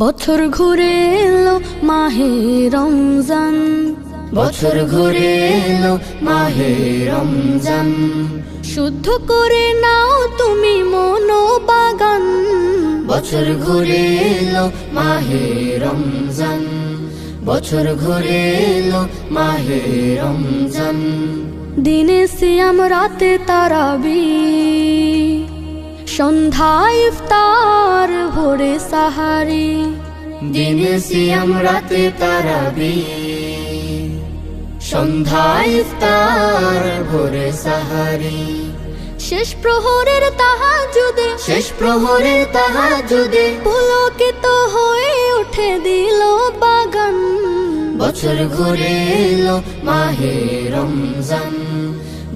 বছর ঘুরে এলো মাহে রমজান, বছর ঘুরে এলো মাহে রমজান। শুদ্ধ করে নাও তুমি মনোবাগান। বছর ঘুরে এলো মাহে রমজান, বছর ঘুরে এলো মাহে রমজান। দিনে সিয়াম রাতে তারাবি, সন্ধ্যায় ইফতার ভোরে সাহারি। দিনে সিয়াম রাতে তারাবি, সন্ধ্যায় ইফতার ভোরে সাহারি। শেষ প্রহরের তাহাজ্জুদে, শেষ প্রহরের তাহাজ্জুদে পুলকিত হয়ে উঠে দিল বাগান। বছর ঘুরে এলো মাহে রমজান,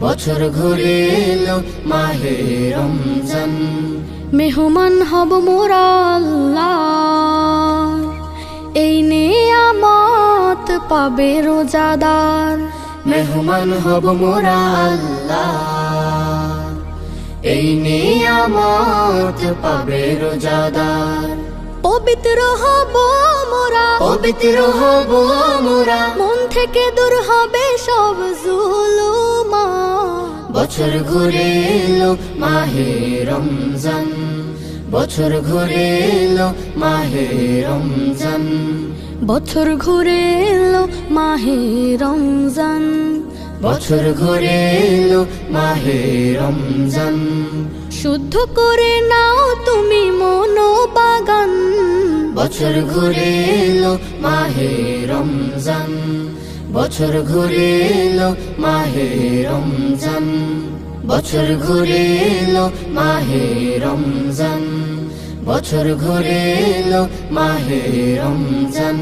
বছর ঘুরে এলো মাহে রমজান। মেহমান হব মোরা আল্লাহর, এই নেয়ামত পাবে রোজাদার। মেহমান হব মোরা আল্লাহ, এই নিয়ামত পাবে রোজাদার। পবিত্র হব মোরা, পবিত্র হব মোরা, মন থেকে দূর হবে সব জুলুমা। বছর ঘুরে এলো মাহে রমজান, বছর ঘুরে এলো মাহে রমজান। বছর ঘুরে এলো মাহে রমজান, বছর ঘুরে এলো মাহে রমজান। শুদ্ধ করে নাও তুমি মনোবাগান। বছর ঘুরে এলো মাহে রমজান, বছর ঘুরে এলো মাহে রমজান। বছর ঘুরে এলো মাহে রমজান, বছর ঘুরে এলো মাহে রমজান।